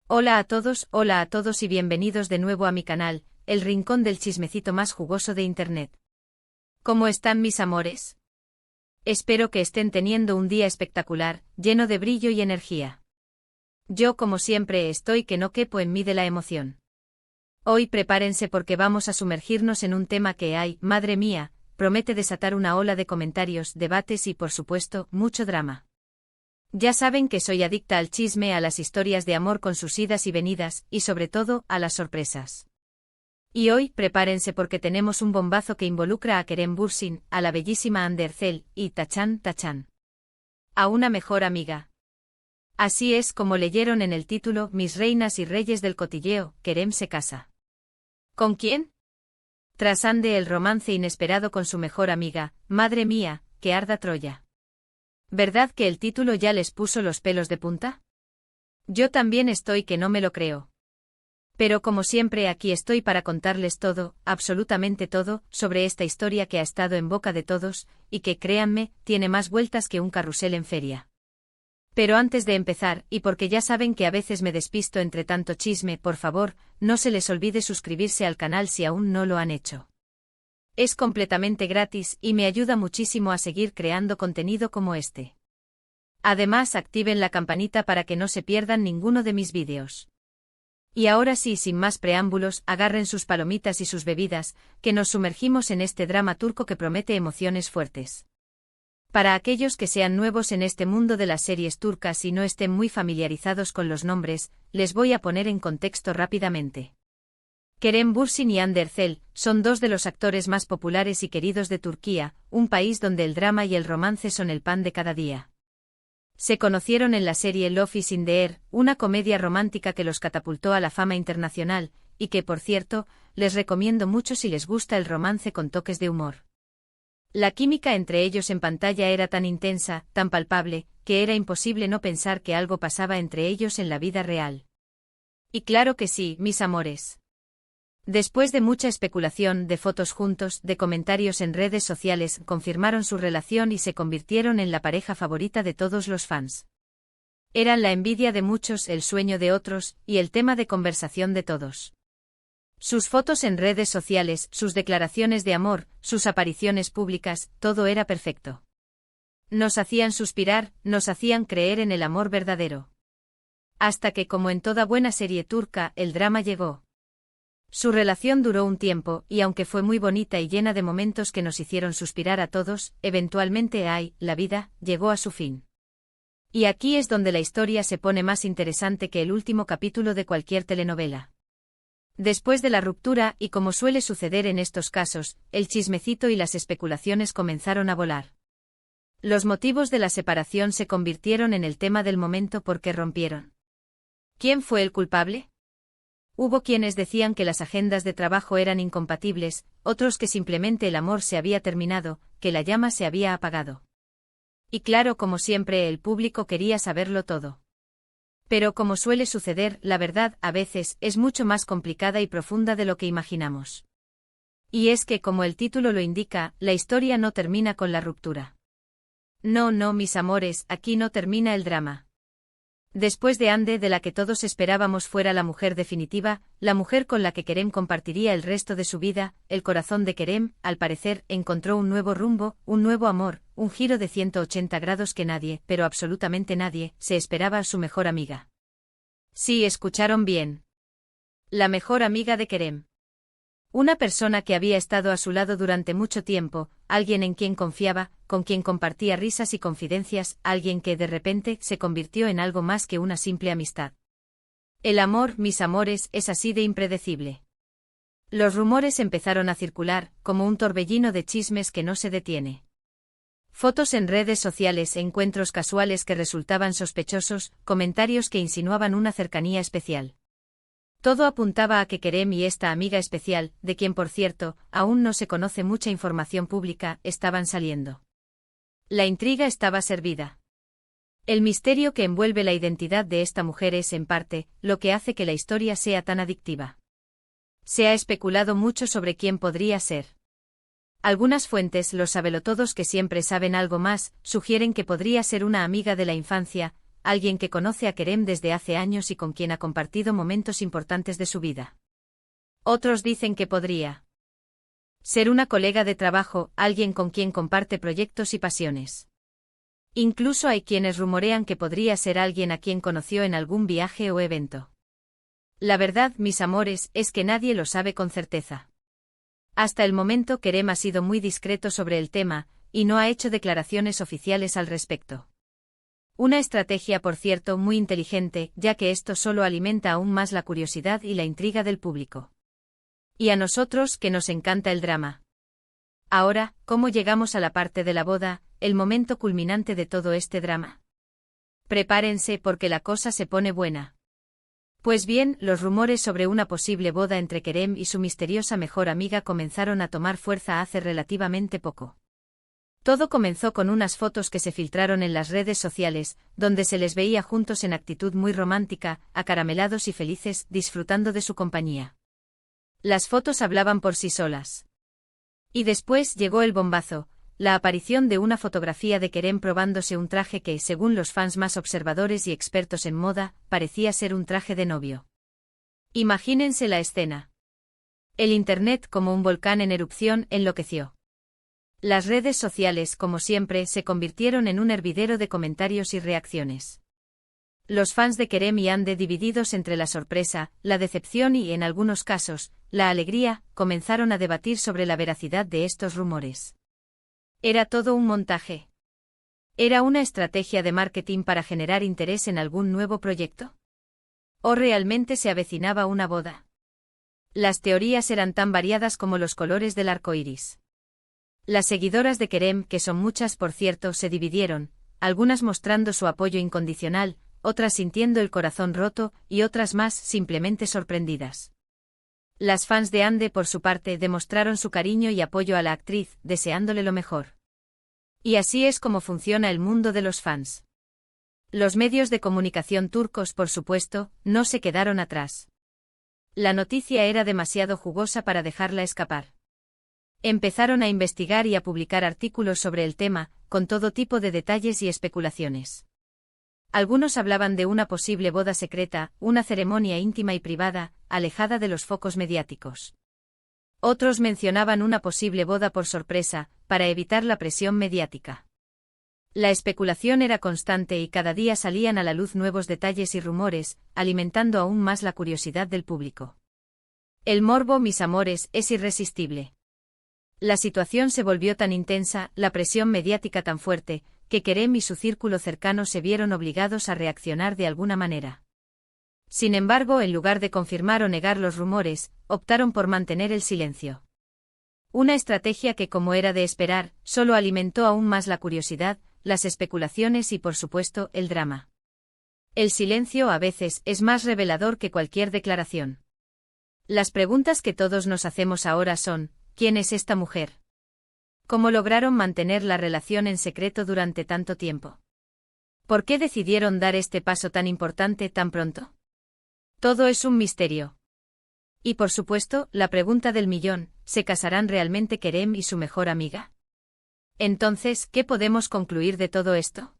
Hola a todos y bienvenidos de nuevo a mi canal, el rincón del chismecito más jugoso de Internet. ¿Cómo están mis amores? Espero que estén teniendo un día espectacular, lleno de brillo y energía. Yo como siempre estoy que no quepo en mí de la emoción. Hoy prepárense porque vamos a sumergirnos en un tema que madre mía, promete desatar una ola de comentarios, debates y por supuesto, mucho drama. Ya saben que soy adicta al chisme, a las historias de amor con sus idas y venidas, y sobre todo, a las sorpresas. Y hoy, prepárense porque tenemos un bombazo que involucra a Kerem Bürsin, a la bellísima Hande Erçel, y tachán, a una mejor amiga. Así es como leyeron en el título, mis reinas y reyes del cotilleo, Kerem se casa. ¿Con quién? Tras Hande el romance inesperado con su mejor amiga, madre mía, que arda Troya. ¿Verdad que el título ya les puso los pelos de punta? Yo también estoy que no me lo creo. Pero como siempre aquí estoy para contarles todo, absolutamente todo, sobre esta historia que ha estado en boca de todos, y que créanme, tiene más vueltas que un carrusel en feria. Pero antes de empezar, y porque ya saben que a veces me despisto entre tanto chisme, por favor, no se les olvide suscribirse al canal si aún no lo han hecho. Es completamente gratis y me ayuda muchísimo a seguir creando contenido como este. Además, activen la campanita para que no se pierdan ninguno de mis vídeos. Y ahora sí, sin más preámbulos, agarren sus palomitas y sus bebidas, que nos sumergimos en este drama turco que promete emociones fuertes. Para aquellos que sean nuevos en este mundo de las series turcas y no estén muy familiarizados con los nombres, les voy a poner en contexto rápidamente. Kerem Bürsin y Hande Erçel son dos de los actores más populares y queridos de Turquía, un país donde el drama y el romance son el pan de cada día. Se conocieron en la serie Love is in the Air, una comedia romántica que los catapultó a la fama internacional, y que, por cierto, les recomiendo mucho si les gusta el romance con toques de humor. La química entre ellos en pantalla era tan intensa, tan palpable, que era imposible no pensar que algo pasaba entre ellos en la vida real. Y claro que sí, mis amores. Después de mucha especulación, de fotos juntos, de comentarios en redes sociales, confirmaron su relación y se convirtieron en la pareja favorita de todos los fans. Eran la envidia de muchos, el sueño de otros, y el tema de conversación de todos. Sus fotos en redes sociales, sus declaraciones de amor, sus apariciones públicas, todo era perfecto. Nos hacían suspirar, nos hacían creer en el amor verdadero. Hasta que, como en toda buena serie turca, el drama llegó. Su relación duró un tiempo, y aunque fue muy bonita y llena de momentos que nos hicieron suspirar a todos, eventualmente la vida, llegó a su fin. Y aquí es donde la historia se pone más interesante que el último capítulo de cualquier telenovela. Después de la ruptura, y como suele suceder en estos casos, el chismecito y las especulaciones comenzaron a volar. Los motivos de la separación se convirtieron en el tema del momento porque rompieron. ¿Quién fue el culpable? Hubo quienes decían que las agendas de trabajo eran incompatibles, otros que simplemente el amor se había terminado, que la llama se había apagado. Y claro, como siempre, el público quería saberlo todo. Pero como suele suceder, la verdad, a veces, es mucho más complicada y profunda de lo que imaginamos. Y es que, como el título lo indica, la historia no termina con la ruptura. No, mis amores, aquí no termina el drama. Después de Hande, de la que todos esperábamos fuera la mujer definitiva, la mujer con la que Kerem compartiría el resto de su vida, el corazón de Kerem, al parecer, encontró un nuevo rumbo, un nuevo amor, un giro de 180 grados que nadie, pero absolutamente nadie, se esperaba a su mejor amiga. Sí, escucharon bien. La mejor amiga de Kerem. Una persona que había estado a su lado durante mucho tiempo, alguien en quien confiaba, con quien compartía risas y confidencias, alguien que de repente se convirtió en algo más que una simple amistad. El amor, mis amores, es así de impredecible. Los rumores empezaron a circular, como un torbellino de chismes que no se detiene. Fotos en redes sociales, encuentros casuales que resultaban sospechosos, comentarios que insinuaban una cercanía especial. Todo apuntaba a que Kerem y esta amiga especial, de quien por cierto, aún no se conoce mucha información pública, estaban saliendo. La intriga estaba servida. El misterio que envuelve la identidad de esta mujer es, en parte, lo que hace que la historia sea tan adictiva. Se ha especulado mucho sobre quién podría ser. Algunas fuentes, los sabelotodos que siempre saben algo más, sugieren que podría ser una amiga de la infancia, alguien que conoce a Kerem desde hace años y con quien ha compartido momentos importantes de su vida. Otros dicen que podría ser una colega de trabajo, alguien con quien comparte proyectos y pasiones. Incluso hay quienes rumorean que podría ser alguien a quien conoció en algún viaje o evento. La verdad, mis amores, es que nadie lo sabe con certeza. Hasta el momento Kerem ha sido muy discreto sobre el tema, y no ha hecho declaraciones oficiales al respecto. Una estrategia, por cierto, muy inteligente, ya que esto solo alimenta aún más la curiosidad y la intriga del público. Y a nosotros, que nos encanta el drama. Ahora, ¿cómo llegamos a la parte de la boda, el momento culminante de todo este drama? Prepárense porque la cosa se pone buena. Pues bien, los rumores sobre una posible boda entre Kerem y su misteriosa mejor amiga comenzaron a tomar fuerza hace relativamente poco. Todo comenzó con unas fotos que se filtraron en las redes sociales, donde se les veía juntos en actitud muy romántica, acaramelados y felices, disfrutando de su compañía. Las fotos hablaban por sí solas. Y después llegó el bombazo, la aparición de una fotografía de Kerem probándose un traje que, según los fans más observadores y expertos en moda, parecía ser un traje de novio. Imagínense la escena. El internet, como un volcán en erupción, enloqueció. Las redes sociales, como siempre, se convirtieron en un hervidero de comentarios y reacciones. Los fans de Kerem y Hande, divididos entre la sorpresa, la decepción y, en algunos casos, la alegría, comenzaron a debatir sobre la veracidad de estos rumores. ¿Era todo un montaje? ¿Era una estrategia de marketing para generar interés en algún nuevo proyecto? ¿O realmente se avecinaba una boda? Las teorías eran tan variadas como los colores del arco iris. Las seguidoras de Kerem, que son muchas por cierto, se dividieron, algunas mostrando su apoyo incondicional, otras sintiendo el corazón roto, y otras más simplemente sorprendidas. Las fans de Hande, por su parte, demostraron su cariño y apoyo a la actriz, deseándole lo mejor. Y así es como funciona el mundo de los fans. Los medios de comunicación turcos, por supuesto, no se quedaron atrás. La noticia era demasiado jugosa para dejarla escapar. Empezaron a investigar y a publicar artículos sobre el tema, con todo tipo de detalles y especulaciones. Algunos hablaban de una posible boda secreta, una ceremonia íntima y privada, alejada de los focos mediáticos. Otros mencionaban una posible boda por sorpresa, para evitar la presión mediática. La especulación era constante y cada día salían a la luz nuevos detalles y rumores, alimentando aún más la curiosidad del público. El morbo, mis amores, es irresistible. La situación se volvió tan intensa, la presión mediática tan fuerte, que Kerem y su círculo cercano se vieron obligados a reaccionar de alguna manera. Sin embargo, en lugar de confirmar o negar los rumores, optaron por mantener el silencio. Una estrategia que, como era de esperar, solo alimentó aún más la curiosidad, las especulaciones y, por supuesto, el drama. El silencio, a veces, es más revelador que cualquier declaración. Las preguntas que todos nos hacemos ahora son: ¿quién es esta mujer? ¿Cómo lograron mantener la relación en secreto durante tanto tiempo? ¿Por qué decidieron dar este paso tan importante tan pronto? Todo es un misterio. Y por supuesto, la pregunta del millón: ¿se casarán realmente Kerem y su mejor amiga? Entonces, ¿qué podemos concluir de todo esto?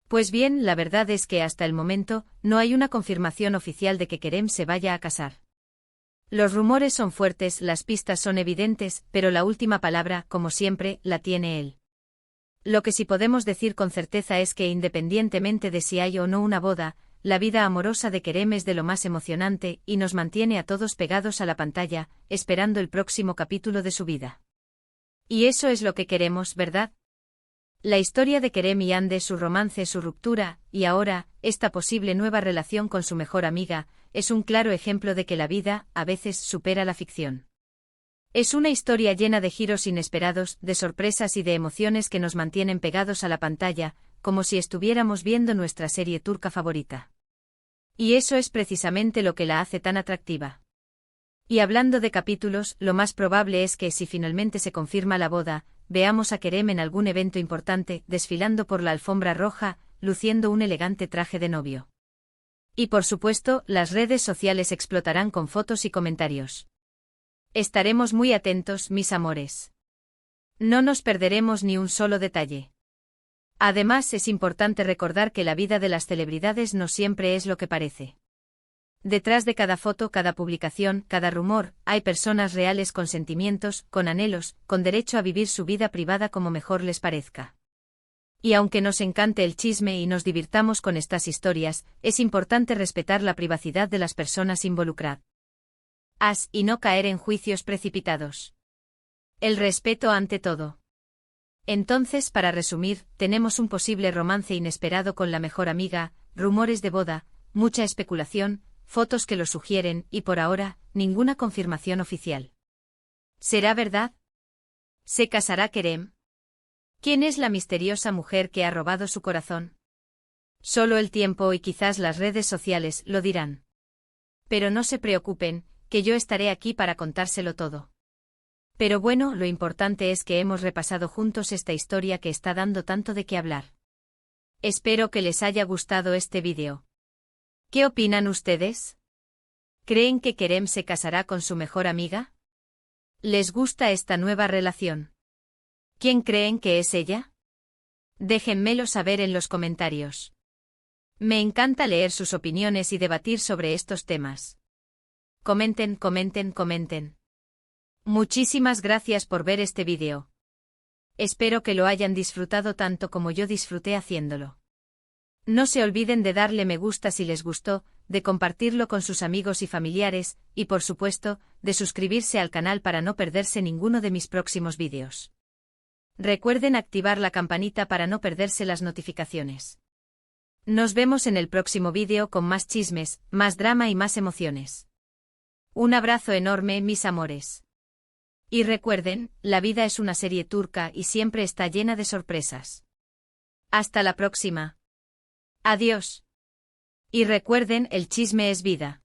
Pues bien, la verdad es que hasta el momento, no hay una confirmación oficial de que Kerem se vaya a casar. Los rumores son fuertes, las pistas son evidentes, pero la última palabra, como siempre, la tiene él. Lo que sí podemos decir con certeza es que, independientemente de si hay o no una boda, la vida amorosa de Kerem es de lo más emocionante y nos mantiene a todos pegados a la pantalla, esperando el próximo capítulo de su vida. Y eso es lo que queremos, ¿verdad? La historia de Kerem y Hande, su romance, su ruptura, y ahora, esta posible nueva relación con su mejor amiga, es un claro ejemplo de que la vida, a veces, supera la ficción. Es una historia llena de giros inesperados, de sorpresas y de emociones que nos mantienen pegados a la pantalla, como si estuviéramos viendo nuestra serie turca favorita. Y eso es precisamente lo que la hace tan atractiva. Y hablando de capítulos, lo más probable es que, si finalmente se confirma la boda, veamos a Kerem en algún evento importante, desfilando por la alfombra roja, luciendo un elegante traje de novio. Y por supuesto, las redes sociales explotarán con fotos y comentarios. Estaremos muy atentos, mis amores. No nos perderemos ni un solo detalle. Además, es importante recordar que la vida de las celebridades no siempre es lo que parece. Detrás de cada foto, cada publicación, cada rumor, hay personas reales con sentimientos, con anhelos, con derecho a vivir su vida privada como mejor les parezca. Y aunque nos encante el chisme y nos divirtamos con estas historias, es importante respetar la privacidad de las personas involucradas. Y no caer en juicios precipitados. El respeto ante todo. Entonces, para resumir, tenemos un posible romance inesperado con la mejor amiga, rumores de boda, mucha especulación, fotos que lo sugieren y por ahora, ninguna confirmación oficial. ¿Será verdad? ¿Se casará Kerem? ¿Quién es la misteriosa mujer que ha robado su corazón? Solo el tiempo y quizás las redes sociales lo dirán. Pero no se preocupen, que yo estaré aquí para contárselo todo. Pero bueno, lo importante es que hemos repasado juntos esta historia que está dando tanto de qué hablar. Espero que les haya gustado este vídeo. ¿Qué opinan ustedes? ¿Creen que Kerem se casará con su mejor amiga? ¿Les gusta esta nueva relación? ¿Quién creen que es ella? Déjenmelo saber en los comentarios. Me encanta leer sus opiniones y debatir sobre estos temas. Comenten, comenten, comenten. Muchísimas gracias por ver este vídeo. Espero que lo hayan disfrutado tanto como yo disfruté haciéndolo. No se olviden de darle me gusta si les gustó, de compartirlo con sus amigos y familiares, y por supuesto, de suscribirse al canal para no perderse ninguno de mis próximos vídeos. Recuerden activar la campanita para no perderse las notificaciones. Nos vemos en el próximo vídeo con más chismes, más drama y más emociones. Un abrazo enorme, mis amores. Y recuerden, la vida es una serie turca y siempre está llena de sorpresas. Hasta la próxima. Adiós. Y recuerden, el chisme es vida.